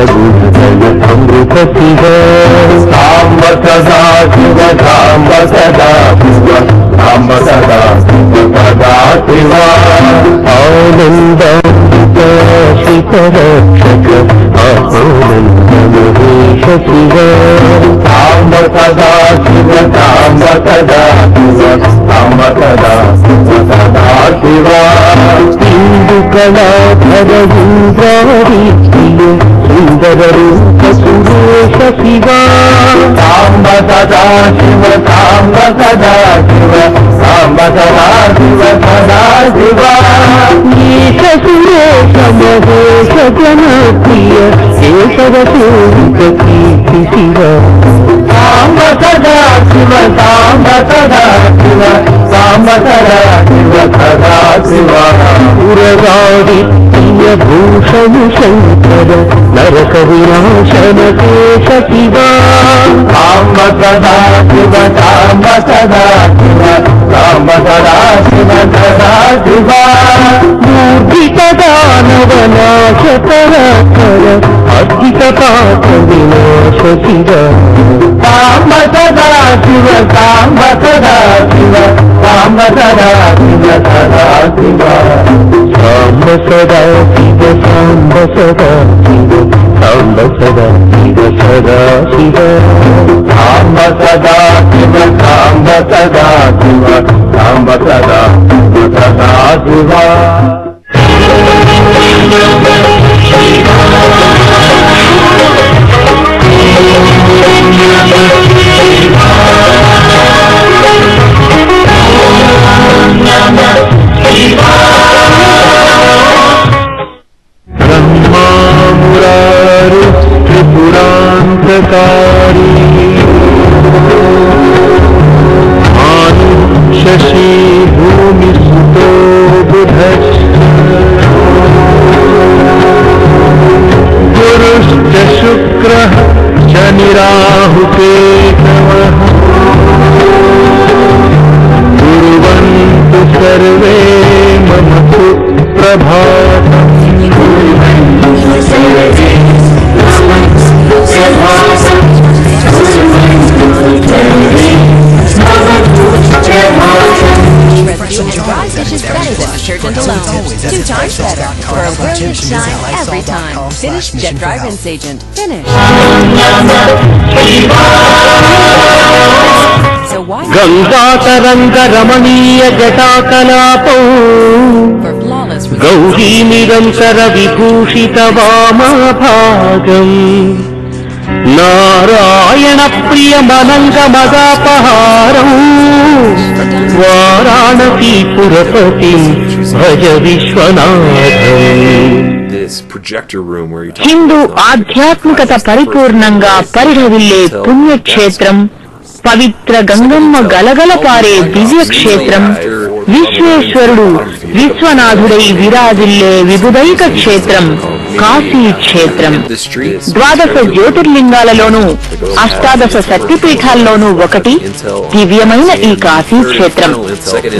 गुणगण अमृत शिव साम्ब सदा शिव साम्ब सदा शिव साम्ब सदा शिव सदा शिव आनन्दामृताश्रित रक्षक आनन्द महेश शिव साम्ब सदा शिव साम्ब सदा शिव साम्ब सदा शिव सदा शिव इंदुकलाधर इंद्रादित्य सुंदर रूप सुरेश शिव साम्ब सदा शिव साम्ब सदा शिव साम्ब सदा शिव सदा शिव ईश सुरेश महेश जनप्रिय केशव कीर्ति शिव साम्ब सदा शिव साम्ब सदा शिव साम्ब सदा शिव सदा शिव पुरगादित्य भूषण शंकर नरक विनाशन केश शिव साम्ब सदा शिव साम्ब सदा शिव साम्ब सदा शिव सदा शिव मूर्धित दानव नाश पराकर अर्जित पाप विनाश शिव साम्ब सदा शिव साम्ब सदा शिव साम्ब सदा शिव सदा शिव साम्ब सदा शिव साम्ब सदा शिव साम्ब सदा शिव सदा शिव साम्ब सदा शिव साम्ब सदा शिव साम्ब सदा शिव सदा शिव ब्रह्मा मुरारी त्रिपुरांतकारी आनु शशि भूमि सुतो बुधश्च गुरुश्च शुक्रः शनि राहु केतवः कुर्वन्तु सर्वे मम सुप्रभातम् Shirt and alone. 2 times better. For a brilliant shine every time. Finish Jet Drive Rinse Agent. Finish. So why? Gangataranga Ramaniya Jatakalapam For flawless Gauri Nirantara Vibhushita Vamabhagam Narayana Priyamananga Madapaharam Varanasi Purapatim Bhaja Vishwanatham Hindu ఆధ్యాత్మికత పరిపూర్ణంగా పరిఢవిల్లే పుణ్యక్షేత్రం, పవిత్ర గంగమ్మ గలగల పారే దివ్యక్షేత్రం, విశ్వేశ్వరుడు విశ్వనాథుడై విరాజిల్లే విబుదైక క్షేత్రం కాశీ క్షేత్రం. 12 జ్యోతిర్లింగాలలోనూ అష్టాదశ శక్తిపీఠాల్లోనూ ఒకటి దివ్యమైన ఈ కాశీ క్షేత్రం.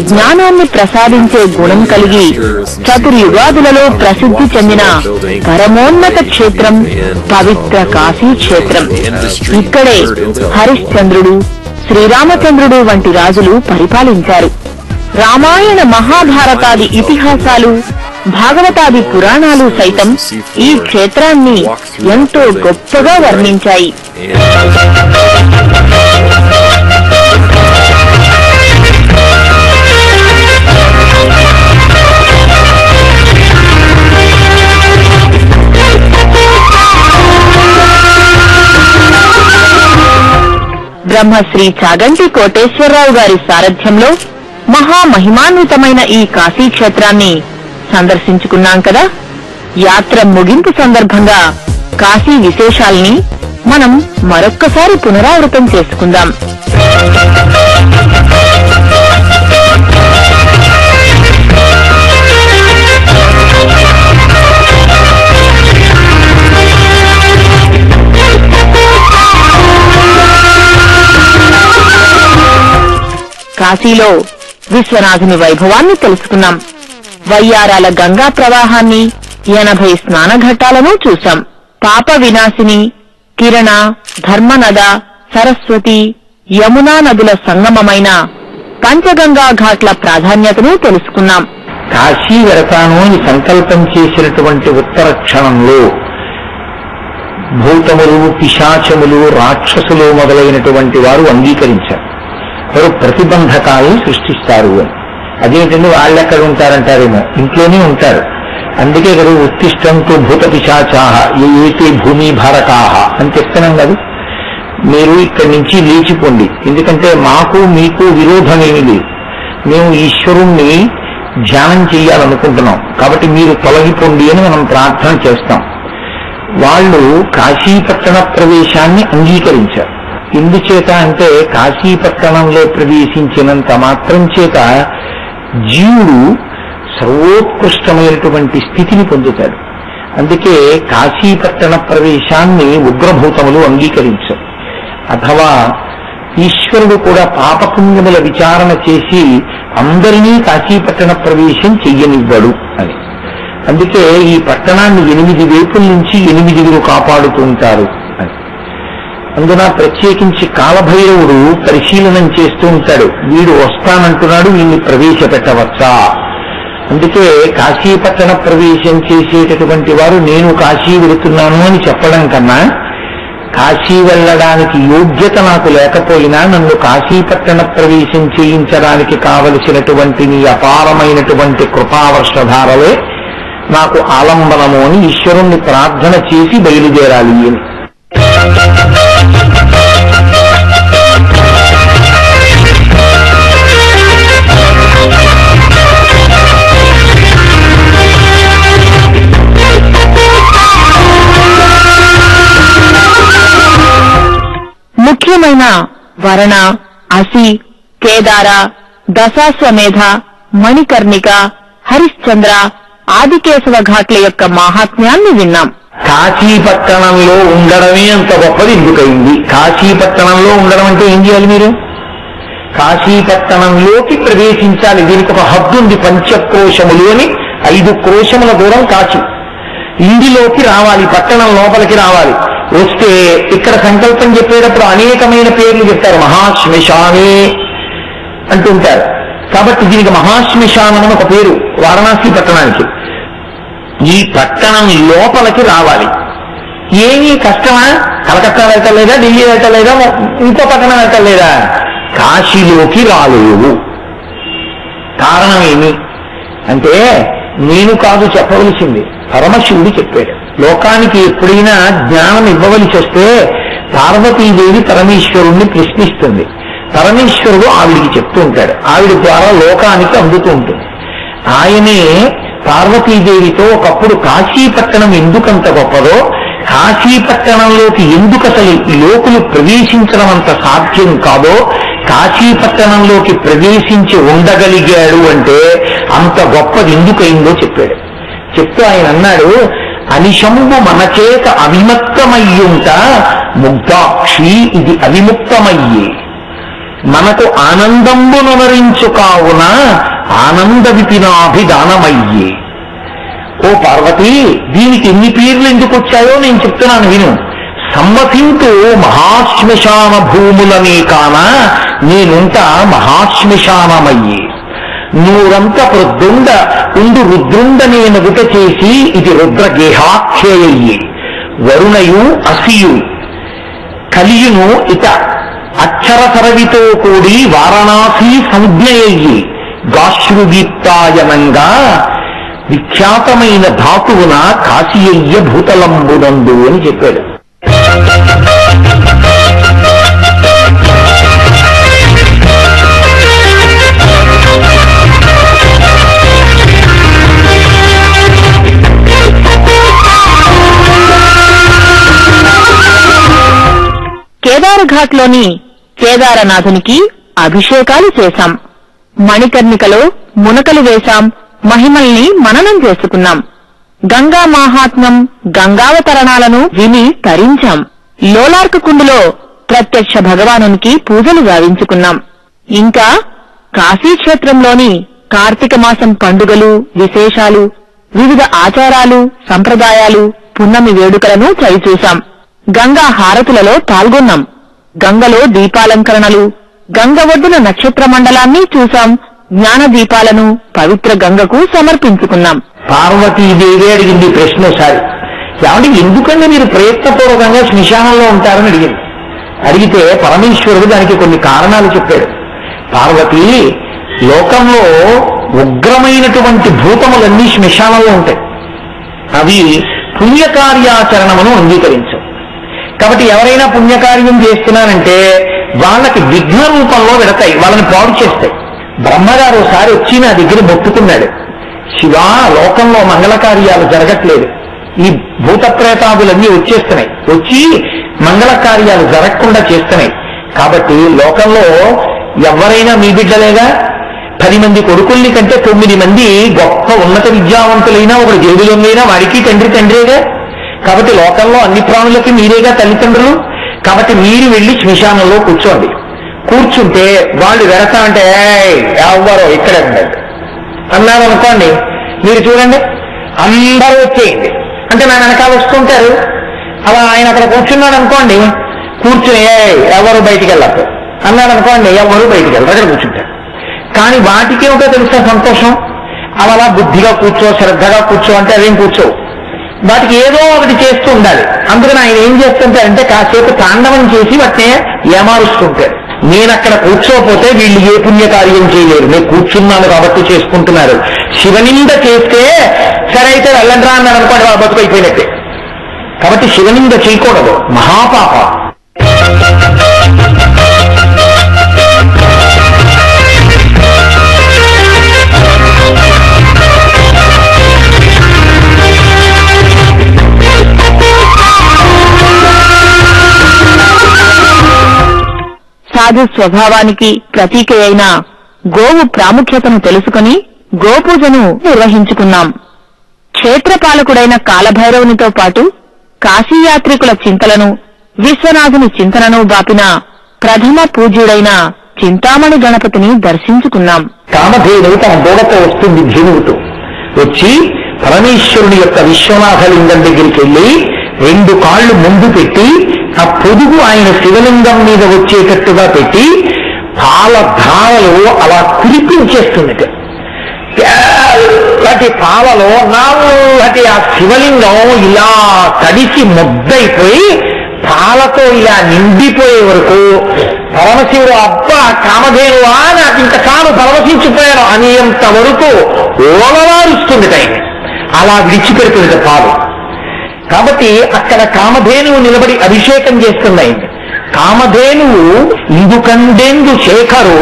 జ్ఞానాన్ని ప్రసాదించే గుణం కలిగి చతుర్యుగాదులలో ప్రసిద్ధి చెందిన పరమోన్నత క్షేత్రం పవిత్ర కాశీ క్షేత్రం. ఇక్కడే హరిశ్చంద్రుడు, శ్రీరామచంద్రుడు వంటి రాజులు పరిపాలించారు. రామాయణ మహాభారతాది ఇతిహాసాలు, భాగవతాది పురాణాలు సైతం ఈ క్షేత్రాన్ని ఎంతో గొప్పగా వర్ణించాయి. బ్రహ్మశ్రీ చాగంటి కోటేశ్వరరావు గారి సారథ్యంలో మహామహిమాన్వితమైన ఈ కాశీ క్షేత్రాన్ని సందర్శించుకున్నాం కదా. యాత్ర ముగింపు సందర్భంగా కాశీ విశేషాల్ని మనం మరొక్కసారి పునరావృతం చేసుకుందాం. కాశీలో విశ్వనాథుని వైభవాన్ని తెలుసుకున్నాం. వయ్యారాల గంగా ప్రవాహాన్ని, 80 స్నానఘట్టాలను చూశాం. పాప వినాశిని, కిరణ, ధర్మనద, సరస్వతి, యమునా నదుల సంగమమైన పంచగంగా ఘాట్ల ప్రాధాన్యతను తెలుసుకున్నాం. కాశీ వెళతాను అని సంకల్పం చేసినటువంటి ఉత్తర క్షణంలో భూతములు, పిశాచములు, రాక్షసులు మొదలైనటువంటి వారు అంగీకరించారు. వారు ప్రతిబంధకాలను సృష్టిస్తారు అని. అదేంటంటే వాళ్ళు ఎక్కడ ఉంటారంటారేమో, ఇంట్లోనే ఉంటారు. అందుకే కదా ఉత్తిష్టంతో భూత పిశాచాహ ఏతే భూమి భారకాహ అని చెప్తున్నాం కదా. మీరు ఇక్కడి నుంచి లేచిపోండి, ఎందుకంటే మాకు మీకు విరోధమేమీ లేదు. మేము ఈశ్వరుణ్ణి ధ్యానం చెయ్యాలనుకుంటున్నాం, కాబట్టి మీరు తొలగిపోండి అని మనం ప్రార్థన చేస్తాం. వాళ్ళు కాశీపట్టణ ప్రవేశాన్ని అంగీకరించారు. ఎందుచేత అంటే కాశీపట్టణంలో ప్రవేశించినంత మాత్రం చేత జీవుడు సర్వోత్కృష్టమైనటువంటి స్థితిని పొందుతాడు. అందుకే కాశీపట్టణ ప్రవేశాన్ని ఉగ్రభూతములు అంగీకరించారు. అథవా ఈశ్వరుడు కూడా పాపపుణ్యముల విచారణ చేసి అందరినీ కాశీపట్టణ ప్రవేశం చెయ్యనివ్వడు అని. అందుకే ఈ పట్టణాన్ని 8 వైపుల నుంచి 8 కాపాడుతూ ఉంటారు అని. అందున ప్రత్యేకించి కాలభైరవుడు పరిశీలనం చేస్తూ ఉంటాడు. వీడు వస్తానంటున్నాడు, వీడిని ప్రవేశపెట్టవచ్చా? అందుకే కాశీపట్టణ ప్రవేశం చేసేటటువంటి వారు నేను కాశీ వెళుతున్నాను అని చెప్పడం కన్నా, కాశీ వెళ్ళడానికి యోగ్యత నాకు లేకపోయినా నన్ను కాశీపట్టణ ప్రవేశం చేయించడానికి కావలసినటువంటి నీ అపారమైనటువంటి కృపావర్షధారలే నాకు ఆలంబనము అని ఈశ్వరుణ్ణి ప్రార్థన చేసి బయలుదేరాలి అని. ముఖ్యమైన వరణ, అసి, కేదార, దశాశ్వమేధ, మణికర్ణిక, హరిశ్చంద్ర, ఆదికేశవ ఘాట్ల యొక్క మహాత్మ్యాన్ని విన్నాం. కాశీపట్టణంలో ఉండడమే అంత గొప్పది ఎందుకయింది? కాశీపట్టణంలో ఉండడం అంటే ఏం చేయాలి? మీరు కాశీపట్టణంలోకి ప్రవేశించాలి. దీనికి ఒక హద్దు ఉంది. పంచక్రోశములు అని 5 క్రోశముల దూరం కాశీ. ఇంటిలోకి రావాలి, పట్టణం లోపలికి రావాలి. వస్తే ఇక్కడ సంకల్పం చెప్పేటప్పుడు అనేకమైన పేర్లు చెప్తారు. మహాశ్మశానే అంటుంటారు. కాబట్టి దీనికి మహాశ్మశానం అని ఒక పేరు వారణాసి పట్టణానికి. ఈ పట్టణం లోపలికి రావాలి. ఏమీ కష్టమా? కలకత్తా వెళ్ళటలేదా, ఢిల్లీ వెళ్ళటలేదా, ఇంకో పట్టణం వెళ్ళటలేదా? కాశీలోకి రాలేవు. కారణం ఏమి అంటే నేను కాదు చెప్పవలసింది, పరమశివుడు చెప్పాడు. లోకానికి ఎప్పుడైనా జ్ఞానం ఇవ్వవలసి వస్తే పార్వతీదేవి పరమేశ్వరుణ్ణి ప్రశ్నిస్తుంది. పరమేశ్వరుడు ఆవిడికి చెప్తూ ఉంటాడు. ఆవిడ ద్వారా లోకానికి అందుతూ ఉంటుంది. ఆయనే పార్వతీదేవితో ఒకప్పుడు కాశీపట్టణం ఎందుకంత గొప్పదో, కాశీపట్టణంలోకి ఎందుకు అసలు లోకులు ప్రవేశించడం అంత సాధ్యం కాదో, కాశీపట్టణంలోకి ప్రవేశించి ఉండగలిగాడు అంటే అంత గొప్పది ఎందుకయిందో చెప్పాడు. చెప్తూ ఆయన అన్నాడు, అనిశంబు మన చేత అవిముక్తమయ్యుంట ముగ్ధాక్షి ఇది అవిముక్తమయ్యే, మనకు ఆనందంబునరించు కావున ఆనంద విపినాభిదానమయ్యే. ఓ పార్వతి, దీనికి ఎన్ని పేర్లు ఎందుకు వచ్చాయో నేను చెప్తున్నాను విను. సమ్మతింటూ మహాశ్మశాన భూములనే కాన నేనుంటా మహాశ్మశానమయ్యే. నూరంత ప్రొద్దుండ ఉండు రుద్రుండనే నగుట చేసి ఇది రుద్రగేహాఖ్యయ్యే. వరుణయు అసియు కలియును ఇత అక్షరసరవితో కూడి వారణాసి సంజ్ఞయ్యి గాశ్రుదీప్తాయనంగా విఖ్యాతమైన ధాతువున కాశీయ్య భూతలంబునందు అని చెప్పాడు. కేదారఘాట్లోని కేదారనాథునికి అభిషేకాలు చేశాం. మణికర్ణికలో మునకలు వేశాం. మహిమల్ని మననం చేసుకున్నాం. గంగా మాహాత్మ్యం, గంగావతరణాలను విని తరించాం. లోలార్క కుండులో ప్రత్యక్ష భగవానునికి పూజలు గావించుకున్నాం. ఇంకా కాశీక్షేత్రంలోని కార్తీక మాసం పండుగలు, విశేషాలు, వివిధ ఆచారాలు, సంప్రదాయాలు, పున్నమి వేడుకలను చవిచూశాం. గంగా హారతులలో పాల్గొన్నాం. గంగలో దీపాలంకరణలు, గంగ ఒడ్డున నక్షత్ర మండలాన్ని చూశాం. జ్ఞాన దీపాలను పవిత్ర గంగకు సమర్పించుకున్నాం. పార్వతీదేవి అడిగింది ప్రశ్న ఒకసారి, ఏమంటే ఎందుకంటే మీరు ప్రయత్నపూర్వకంగా శ్మశానంలో ఉంటారని అడిగింది. అడిగితే పరమేశ్వరుడు దానికి కొన్ని కారణాలు చెప్పాడు. పార్వతి, లోకంలో ఉగ్రమైనటువంటి భూతములన్నీ శ్మశానంలో ఉంటాయి. అవి పుణ్యకార్యాచరణమును అంగీకరించవు. కాబట్టి ఎవరైనా పుణ్యకార్యం చేస్తున్నారంటే వాళ్ళకి విఘ్న రూపంలో వెడతాయి, వాళ్ళని పాడు చేస్తాయి. బ్రహ్మగారు ఒకసారి వచ్చి నా దగ్గర మొక్కుకున్నాడు, శివా, లోకంలో మంగళ కార్యాలు జరగట్లేదు, ఈ భూత ప్రేతాదులన్నీ వచ్చేస్తున్నాయి, వచ్చి మంగళ కార్యాలు జరగకుండా చేస్తున్నాయి. కాబట్టి లోకంలో ఎవరైనా మీ బిడ్డలేగా, 10 మంది కొడుకుల్ని కంటే 9 మంది గొప్ప ఉన్నత విద్యావంతులైనా ఒకడు జేబులైనా వాడికి తండ్రిగా. కాబట్టి లోకంలో అన్ని ప్రాణులకి మీరేగా తల్లిదండ్రులు. కాబట్టి మీరు వెళ్ళి శ్మశానంలో కూర్చోండి. కూర్చుంటే వాళ్ళు వెడతా అంటే ఎవరో ఇక్కడే ఉండండి అన్నారు అనుకోండి, మీరు చూడండి అందరూ వచ్చేయండి అంటే నా వెనకాల వస్తుంటారు. అలా ఆయన అక్కడ కూర్చున్నాడు అనుకోండి, కూర్చుని ఎవరు బయటికి వెళ్ళరు అన్నాడు అనుకోండి, ఎవరు బయటికి వెళ్ళరు, అక్కడ కూర్చుంటారు. కానీ వాటికి ఏమిటో తెలుసా సంతోషం, అలా బుద్ధిగా కూర్చో, శ్రద్ధగా కూర్చో అంటే అదేం కూర్చోవు, వాటికి ఏదో ఒకటి చేస్తూ ఉండాలి. అందుకని ఆయన ఏం చేస్తుంటారంటే కాసేపు తాండవం చేసి వాటిని ఏమారుస్తుంటారు. నేను అక్కడ కూర్చోపోతే వీళ్ళు ఏ పుణ్యకార్యం చేయలేరు, నేను కూర్చున్నాను కాబట్టి చేసుకుంటున్నారు. శివనింద చేస్తే సరే అయితే వెళ్ళండ్రా అన్నాడు అనుకోండి, వాళ్ళ బతుకు అయిపోయినట్టే. కాబట్టి శివనింద చేయకూడదు, మహాపాప. సాధు స్వభావానికి ప్రతీక అయిన గోవు ప్రాముఖ్యతను తెలుసుకుని గోపూజను నిర్వహించుకున్నాం. క్షేత్రపాలకుడైన కాలభైరవునితో పాటు కాశీయాత్రికుల చింతలను, విశ్వనాథుని చింతనను బాపిన ప్రథమ పూజ్యుడైన చింతామణి గణపతిని దర్శించుకున్నాం. కామధేనువు తన దూడతో వస్తుంది, ధేనువుతో వచ్చి పరమేశ్వరుని యొక్క విశ్వనాథలింగం దగ్గరికి వెళ్లి 2 కాళ్లు ముందు పెట్టి ఆ పొదుగు ఆయన శివలింగం మీద వచ్చేటట్టుగా పెట్టి పాల ధారలు అలా కురిపించేస్తున్నట్టు. వాటి పాలలో నల్లటి ఆ శివలింగం ఇలా తడిసి ముద్దయిపోయి పాలతో ఇలా నిండిపోయే వరకు పరమశివుడు అబ్బా కామధేనువా నాకు ఇంత కాను పరవశించిపోయాను అనేంత వరకు ఓలవారుస్తుంది టైం, అలా విడిచిపెడుతుంది పాలు. కాబట్టి అక్కడ కామధేనువు నిలబడి అభిషేకం చేస్తుంది. కామధేనువు ఇందుకండెందు శేఖరు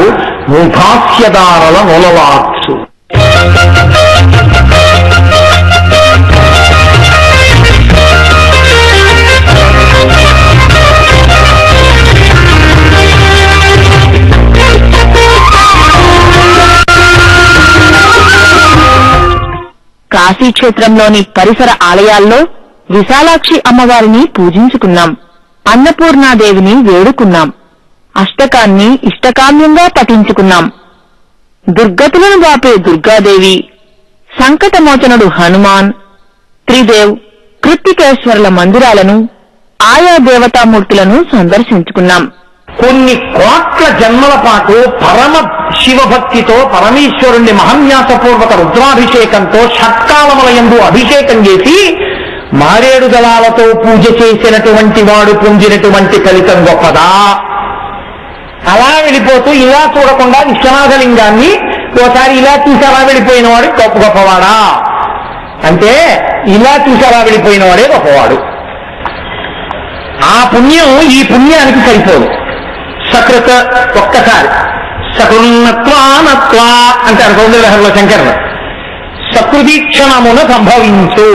ముభాస్యదారల నొలవాత్సు. కాశీక్షేత్రంలోని పరిసర ఆలయాల్లో విశాలాక్షి అమ్మవారిని పూజించుకున్నాం. అన్నపూర్ణాదేవిని వేడుకున్నాం. అష్టకాన్ని ఇష్టకామ్యంగా పఠించుకున్నాం. దుర్గతులను బాపే దుర్గాదేవి, సంకటమోచనుడు హనుమాన్, త్రిదేవ్, కృత్తికేశ్వరుల మందిరాలను, ఆయా దేవతామూర్తులను సందర్శించుకున్నాం. కొన్ని కోట్ల జన్మల పాటు పరమ శివభక్తితో పరమేశ్వరుణ్ణి మహన్యాసపూర్వక రుద్రాభిషేకంతో షట్కాలములయందు అభిషేకం చేసి మారేడు దళాలతో పూజ చేసినటువంటి వాడు పొందినటువంటి ఫలితం గొప్పదా? అలా వెళ్ళిపోతూ ఇలా చూడకుండా విశ్వనాథలింగాన్ని ఓసారి ఇలా చూసి అలా వెళ్ళిపోయిన వాడు గొప్పవాడా అంటే ఇలా చూసి అలా వెళ్ళిపోయిన వాడే గొప్పవాడు. ఆ పుణ్యం ఈ పుణ్యానికి సరిపోదు. సకృత ఒక్కసారి సకృన్నత్వానత్వా అంటారు సౌందర్యలహరిలో శంకరుడు. సకృదీక్షణమున సంభవించు.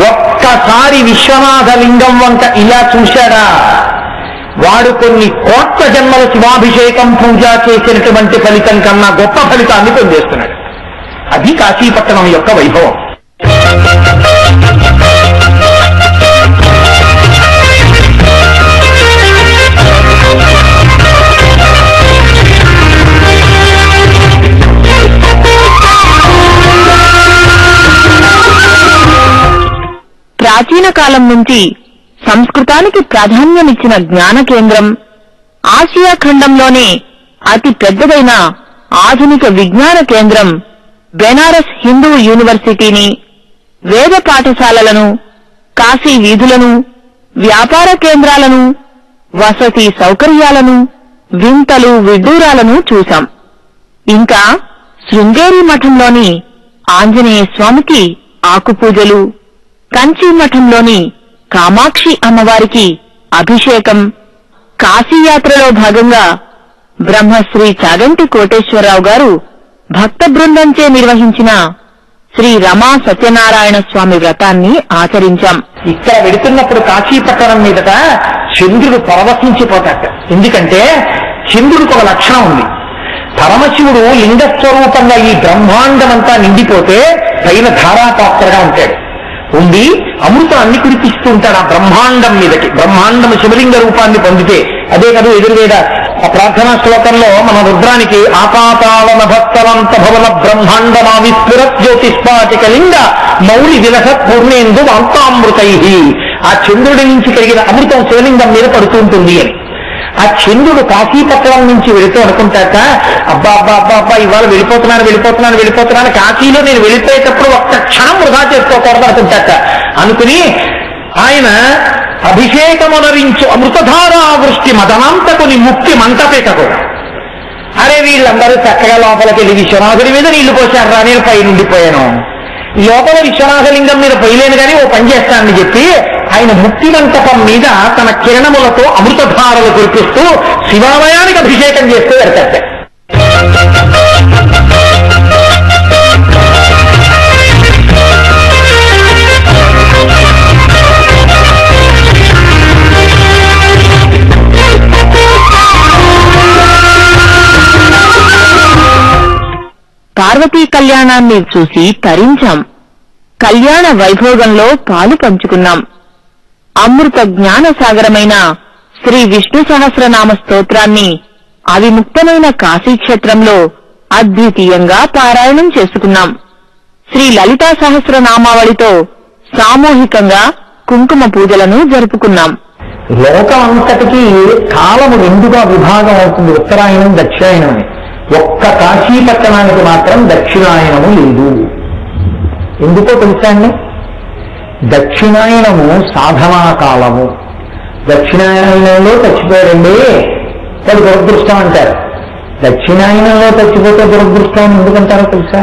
ఒక్కసారి విశ్వనాథలింగం వంక ఇలా చూశాడా వాడు కొన్ని కోట్ల జన్మల శివాభిషేకం పూజ చేసినటువంటి ఫలితం కన్నా గొప్ప ఫలితాన్ని పొందేస్తున్నాడు. అది కాశీపట్టణం యొక్క వైభవం. ప్రాచీన కాలం నుంచి సంస్కృతానికి ప్రాధాన్యమిచ్చిన జ్ఞాన కేంద్రం, ఆసియా ఖండంలోనే అతి పెద్దదైన ఆధునిక విజ్ఞాన కేంద్రం బెనారస్ హిందూ యూనివర్సిటీని, వేద పాఠశాలలను, కాశీ వీధులను, వ్యాపార కేంద్రాలను, వసతి సౌకర్యాలను, వింతలు విడ్డూరాలను చూశాం. ఇంకా శృంగేరి మఠంలోని ఆంజనేయ స్వామికి ఆకుపూజలు, కంచి మఠంలోని కామాక్షి అమ్మవారికి అభిషేకం, కాశీయాత్రలో భాగంగా బ్రహ్మశ్రీ చాగంటి కోటేశ్వరరావు గారు భక్త బృందంచే నిర్వహించిన శ్రీ రమా సత్యనారాయణ స్వామి వ్రతాన్ని ఆచరించాం. ఇక్కడ వెడుతున్నప్పుడు కాశీపట్టణం మీదట చంద్రుడు పరవశించిపోతాడు. ఎందుకంటే చంద్రుడికి ఒక లక్షణం ఉంది. పరమశివుడు లింగస్వరూపంగా ఈ బ్రహ్మాండమంతా నిండిపోతే పైన ధారాపాత్రగా ఉంటాడు. ఉండి అమృతాన్ని కురిపిస్తూ ఉంటాడు ఆ బ్రహ్మాండం మీదకి. బ్రహ్మాండము శివలింగ రూపాన్ని పొందితే అదే కదా ఎదురువేద ఆ ప్రార్థనా శ్లోకంలో మన రుద్రానికి ఆపాతాళన భక్తవంత భవన బ్రహ్మాండమావిస్ఫురత్ జ్యోతిష్పాటిక లింగ మౌళి విలసత్ పూర్ణేందు అంతామృతై. ఆ చంద్రుడి నుంచి కలిగిన అమృతం శివలింగం మీద పడుతూ ఉంటుంది అని. ఆ చంద్రుడు కాశీపట్నం నుంచి వెళుతూ అనుకుంటాక అబ్బా అబ్బా అబ్బా అబ్బా ఇవాళ వెళ్ళిపోతున్నాను కాశీలో నేను వెళ్ళిపోయేటప్పుడు ఒక్క క్షణం వృధా చేసుకోకూడదు అనుకుంటాక అనుకుని ఆయన అభిషేకమునరించు అమృతధారా వృష్టి మదనాంతకుని ముక్తి మంటపేటకు. అరే వీళ్ళందరూ చక్కగా లోపలికి వెళ్ళి విశ్వనాథుడి మీద నీళ్లు పోశారు, నేను పై నుండిపోయాను, లోపల విశ్వనాథలింగం మీద పోయలేను కానీ ఓ పని చేస్తానని చెప్పి ఆయన ముక్తి మంటపం మీద తన కిరణములతో అమృతధారలు కురిపిస్తూ శివాలయానికి అభిషేకం చేస్తూ వెళ్తాడు. పార్వతీ కళ్యాణాన్ని చూసి తరించాం. కళ్యాణ వైభోగంలో పాలు పంచుకున్నాం. అమృత జ్ఞాన సాగరమైన శ్రీ విష్ణు సహస్రనామ స్తోత్రాన్ని అవిముక్తమైన కాశీక్షేత్రంలో అద్వితీయంగా పారాయణం చేసుకున్నాం. శ్రీ లలితా సహస్రనామావళితో సామూహికంగా కుంకుమ పూజలను జరుపుకున్నాం. లోకం అంతటికీ కాలము రెండుగా విభాగం అవుతుంది, ఉత్తరాయణం దక్షిణాయనం అని. ఒక్క కాశీపట్టణానికి మాత్రం దక్షిణాయనము లేదు. ఎందుకో తెలుసా అండి? దక్షిణాయనము సాధనా కాలము. దక్షిణాయనంలో చచ్చిపోయాడండి వాడు దురదృష్టం అంటారు. దక్షిణాయనంలో చచ్చిపోతే దురదృష్టం ఎందుకంటారో తెలుసా?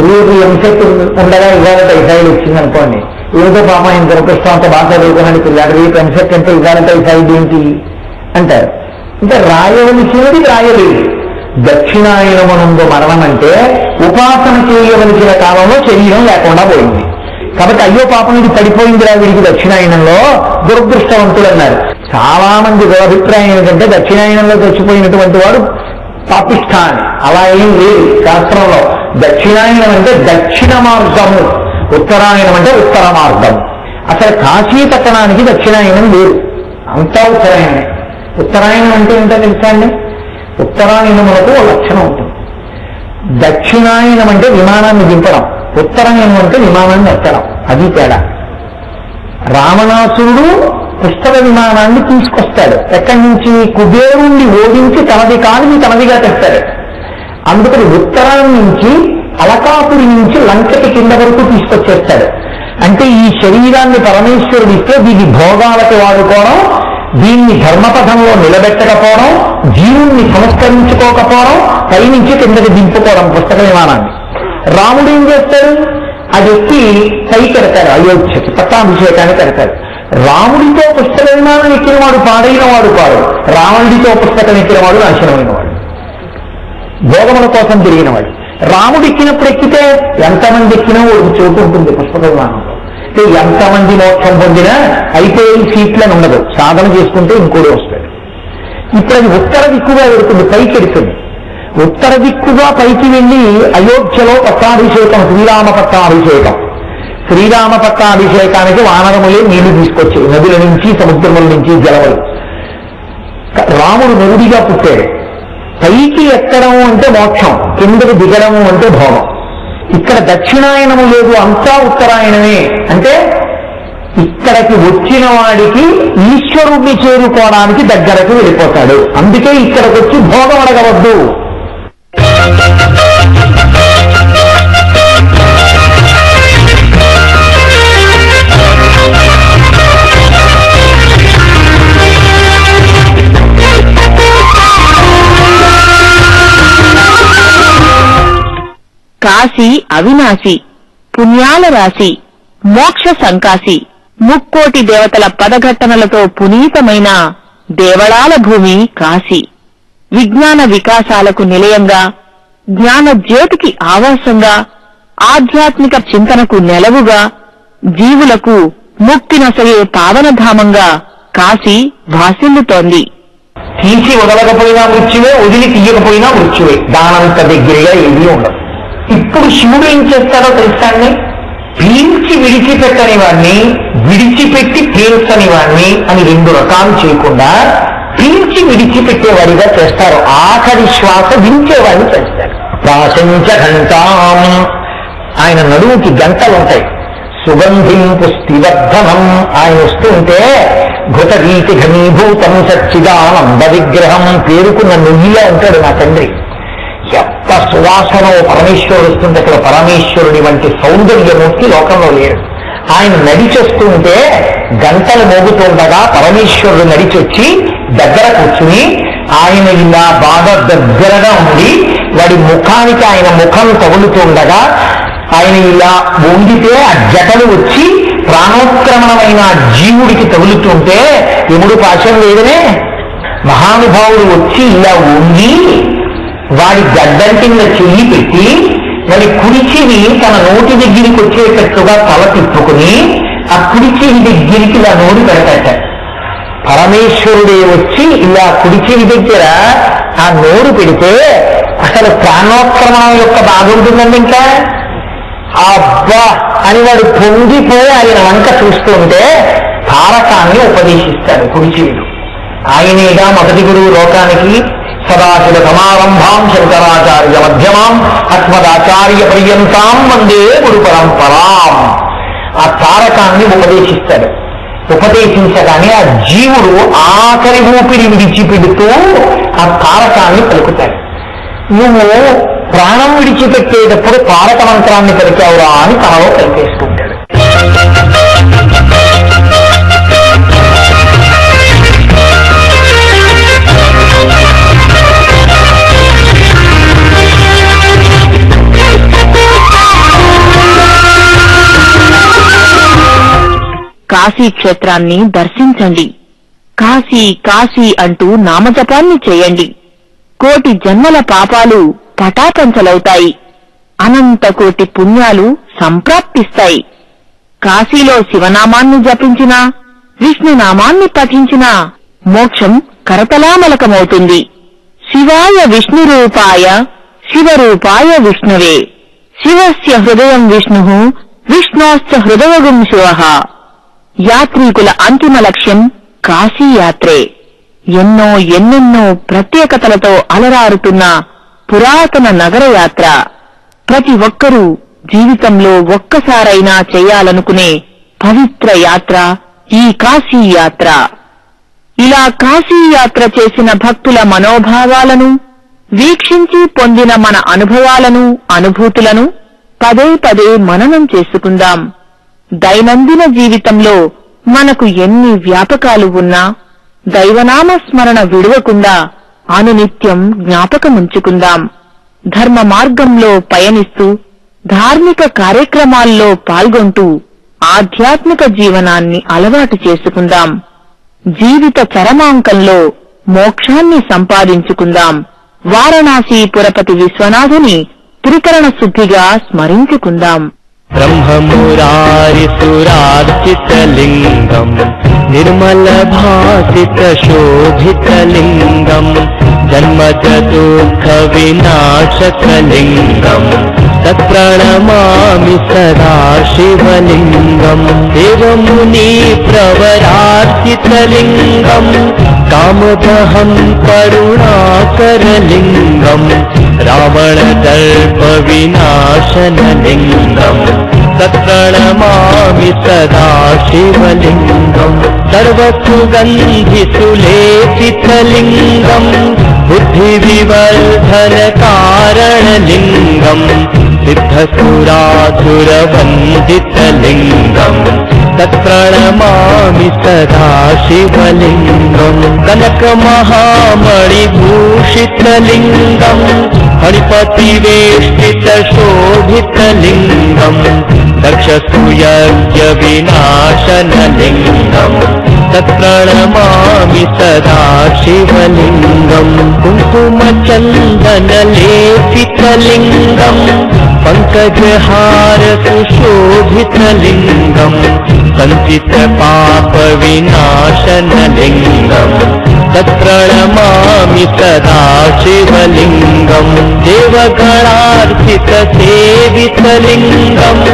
రేపు ఎంసెట్ ఉండగా ఇవాళ టైఫాయిడ్ వచ్చిందనుకోండి, ఏదో పాప ఆయన దురదృష్టం అంత బాగా చదువుకున్నాడు పిల్లాడు, రేపు ఎంసెట్ అంటే ఇవాళ టైఫాయిడ్ ఏంటి అంటారు. అంటే రాయవలసినది రాయలేదు. దక్షిణాయనమునందు మరణం అంటే ఉపాసన చేయవలసిన కాలంలో శరీరం లేకుండా పోయింది కాబట్టి అయ్యో పాపం ఇది పడిపోయిందిరా వీడికి దక్షిణాయనంలో దురదృష్టవంతులు అన్నారు. చాలా మంది అభిప్రాయం ఏంటంటే దక్షిణాయనంలో చచ్చిపోయినటువంటి వాడు పాపిష్ఠాన్. అలా ఏం లేదు శాస్త్రంలో. దక్షిణాయనం అంటే దక్షిణ మార్గము, ఉత్తరాయణం అంటే ఉత్తర మార్గం. అసలు కాశీపట్టణానికి దక్షిణాయనం లేదు, అంతా ఉత్తరాయణమే. ఉత్తరాయణం అంటే ఏంటో తెలుసా అండి? ఉత్తరాయణములకు లక్షణం ఉంటుంది. దక్షిణాయనం అంటే విమానాన్ని దింపడం, ఉత్తరాయణం అంటే విమానాన్ని ఎత్తడం. అది తేడా. రావణాసురుడు పుష్పక విమానాన్ని తీసుకొస్తాడు. ఎక్కడి నుంచి? కుబేరుణ్ణి ఓడించి తనది కానిది తనదిగా తెస్తాడు. అందుకని ఉత్తరాయణం నుంచి అలకాపురి నుంచి లంకటి కింద వరకు తీసుకొచ్చేస్తాడు. అంటే ఈ శరీరాన్ని పరమేశ్వరుడు ఇస్తే దీన్ని భోగాలకు వాడుకోవడం, దీన్ని ధర్మపథంలో నిలబెట్టకపోవడం, జీవుణ్ణి సంస్కరించుకోకపోవడం, పైనుంచి కిందకి దింపుకోవడం పుస్తక విమానాన్ని. రాముడు ఏం చేస్తాడు? అది ఎక్కి పై పెడతాడు, అయోధ్యకి పట్టాభిషేకాన్ని పెడతాడు. రాముడితో పుస్తక విమానం ఎక్కిన వాడు పాడైన వాడు కాదు, రావణుడితో పుస్తకం ఎక్కిన వాడు నాశనమైన వాడు, భోగముల కోసం తిరిగినవాడు. రాముడు ఎక్కినప్పుడు ఎక్కితే ఎంతమంది ఎక్కినా ఒక చోటు ఉంటుంది పుస్తక విమానంలో. ఎంతమంది మోక్షం పొందినా అయిపోయి సీట్లను ఉండదు, సాధన చేసుకుంటే ఇంకోటి వస్తాడు. ఇప్పుడు అది ఉత్తర దిక్కుగా వెళుతుంది, పైకి వెళుతుంది. ఉత్తర దిక్కుగా పైకి వెళ్ళి అయోధ్యలో పట్టాభిషేకం, శ్రీరామ పట్టాభిషేకం. శ్రీరామ పట్టాభిషేకానికి వానరములే నీళ్లు తీసుకొచ్చాయి, నదుల నుంచి సముద్రముల నుంచి జలములు. రాముడు నరుడిగా పుట్టాడు. పైకి ఎక్కడము అంటే మోక్షం, కిందకి దిగడము అంటే భోగం. ఇక్కడ దక్షిణాయనము లేదు, అంతా ఉత్తరాయణమే. అంటే ఇక్కడికి వచ్చిన వాడికి ఈశ్వరుణ్ణి చేరుకోవడానికి దగ్గరకు వెళ్ళిపోతాడు. అందుకే ఇక్కడికి వచ్చి భోగం అడగవద్దు. కాశీ అవినాశి, పుణ్యాల రాశి, మోక్ష సంకాశి, ముక్కోటి దేవతల పదఘట్టనలతో పునీతమైన దేవళాల భూమి కాశీ. విజ్ఞాన వికాసాలకు నిలయంగా, జ్ఞాన జ్యోతికి ఆవాసంగా, ఆధ్యాత్మిక చింతనకు నెలవుగా, జీవులకు ముక్తినసగే పావనధామంగా కాశీ భాసిల్లుతోంది. తీసి వదలకపోయినా మృత్యువే, వదిలి తీయకపోయినా మృత్యువే. దానంత దగ్గరగా ఏమీ ఉండదు. ఇప్పుడు శివుడు ఏం చేస్తాడో తెలుసాన్ని? పీల్చి విడిచిపెట్టని వాడిని, విడిచిపెట్టి పీల్చని వాడిని అని రెండు రకాలు చేయకుండా పీల్చి విడిచిపెట్టేవాడిగా చేస్తారు. ఆఖరి శ్వాస వించేవాడిని చేస్తారు. ప్రాశంచ ఘంటాం, ఆయన నడువుకి గంటలుంటాయి. సుగంధిం పుష్టివర్ధనం, ఆయన వస్తుంటే ఘృతరీతి ఘనీభూతం సచ్చిదానంద విగ్రహం, పేరుకున్న నుయ్యిలా ఉంటాడు నా తండ్రి. ఎంత సువాసనో పరమేశ్వరుడు వస్తుంటే అక్కడ పరమేశ్వరుని వంటి సౌందర్యమూర్తి లోకంలో లేరు. ఆయన నడిచొస్తుంటే గంటలు మోగుతుండగా పరమేశ్వరుడు నడిచొచ్చి దగ్గర కూర్చుని ఆయన ఇలా బాగా దగ్గరగా ఉండి వాడి ముఖానికి ఆయన ముఖం తగులుతుండగా ఆయన ఇలా వంగితే ఆ జటలు వచ్చి ప్రాణోత్క్రమణమైన జీవుడికి తగులుతుంటే ఎముడు పాశం లేదనే మహానుభావుడు వచ్చి ఇలా వంగి వాడి గడ్డం కింద చెయ్యి పెట్టి వాడి కుడిచిని తన నోటి దగ్గరికి వచ్చేటట్టుగా తల తిప్పుకుని ఆ కుడిచిని దగ్గరికి ఇలా నోరు పెడతాట. పరమేశ్వరుడే వచ్చి ఇలా కుడిచిని దగ్గర ఆ నోరు పెడితే అసలు ప్రాణోత్క్రమణం యొక్క బాగుంటుందండి. ఇంకా అబ్బా అని వాడు పొంగిపోయి ఆయన వంక చూస్తుంటే తారకాన్ని ఉపదేశిస్తాడు కుడిచివిడు. ఆయనేగా మొదటి గురువు లోకానికి. సదాశివ సమారంభాం శంకరాచార్య మధ్యమాం అస్మదాచార్య పర్యంతాం వందే గురు పరంపరాం. ఆ తారకాన్ని ఉపదేశిస్తాడు. ఉపదేశించగానే ఆ జీవుడు ఆఖరి ఊపిరి విడిచిపెడుతూ ఆ తారకాన్ని పలుకుతాడు. నువ్వు ప్రాణం విడిచిపెట్టేటప్పుడు తారక మంత్రాన్ని పలికావురా అని తనలో కలిపేసుకుంటాడు. కాశీ క్షేత్రాన్ని దర్శించండి. కాశీ కాశీ అంటూ నామజపాన్ని చేయండి. కోటి జన్మల పాపాలు పటాపంచలవుతాయి. అనంత కోటి పుణ్యాలు సంప్రాప్తిస్తాయి. కాశీలో శివనామాన్ని జపించినా, విష్ణునామాన్ని పఠించినా మోక్షం కరతలామలకమవుతుంది. శివాయ విష్ణురూపాయ శివరూపాయ విష్ణువే, శివస్య హృదయం విష్ణుః విష్ణోశ్చ హృదయగుం శివః. యాత్రికుల అంతిమ లక్ష్యం కాశీయాత్రే. ఎన్నెన్నో ప్రత్యేకతలతో అలరారుతున్న పురాతన నగరయాత్ర. ప్రతి ఒక్కరూ జీవితంలో ఒక్కసారైనా చేయాలనుకునే పవిత్ర యాత్ర ఈ కాశీయాత్ర. ఇలా కాశీయాత్ర చేసిన భక్తుల మనోభావాలను వీక్షించి పొందిన మన అనుభవాలను, అనుభూతులను పదే పదే మననం చేసుకుందాం. దైనందిన జీవితంలో మనకు ఎన్ని వ్యాపకాలు ఉన్నా దైవనామ స్మరణ విడవకుండా అనునిత్యం జ్ఞాపకముంచుకుందాం. ధర్మ మార్గంలో పయనిస్తూ ధార్మిక కార్యక్రమాల్లో పాల్గొంటూ ఆధ్యాత్మిక జీవనాన్ని అలవాటు చేసుకుందాం. జీవిత చరమాంకంలో మోక్షాన్ని సంపాదించుకుందాం. వారణాసి పురపతి విశ్వనాథుని త్రికరణ శుద్ధిగా స్మరించుకుందాం. బ్రహ్మమురారిసురార్చితలింగం నిర్మలభాసితశోభితలింగం జన్మజదుఃఖ వినాశకలింగం తత్ప్రణమామి సదా శివలింగం దేవముని ప్రవరార్చితలింగం కామదహం కరుణాకరలింగం रावणदर्पविनाशनलिङ्गम् तत्प्रणमामि सदा शिवलिङ्गम् सर्वसुगन्धिसुलेपितलिङ्गम् बुद्धिविवर्धनकारणलिङ्गम् सिद्धसुरासुरवन्दितलिङ्गम् तत्प्रणमामि सदा शिवलिङ्गम् कनकमहामणिभूषितलिङ्गम् हरिपतिवेष्टितशोभितलिङ्गम् दक्षसूयज्ञविनाशनलिङ्गम् तत्प्रणमामि सदा शिवलिङ्गम् कुङ्कुमचन्दनलेपितलिङ्गम् पङ्कजहारसुशोभितलिङ्गम् सञ्चितपापविनाशनलिङ्गम् तत्प्रणमामि सदा शिवलिङ्गम् देवगणार्चितसेवितलिङ्गम्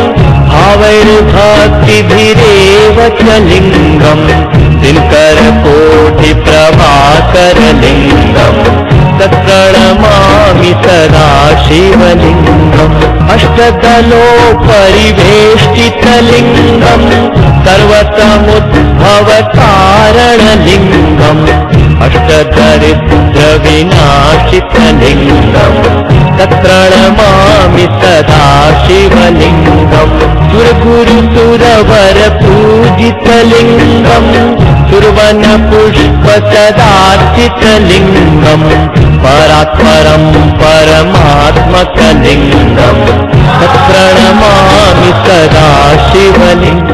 भावैर्भक्तिभिरेव च लिङ्गम् दिनकरकोटिप्रभाकरलिङ्गम् तत्प्रणमामि सदा शिवलिङ्गम् अष्टदलोपरिवेष्टितलिङ्गम् सर्वसमुद्भवकारणलिङ्गम् अष्टदरिद्रविनाशितलिङ्गम् तत्प्रणमामि सदा शिवलिङ्गम् सुरगुरुसुरवरपूजितलिङ्गम् सुरवनपुष्पसदार्चितलिङ्गम् परात्परम् परमात्मकलिङ्गम् तत्प्रणमामि सदा शिवलिङ्गम्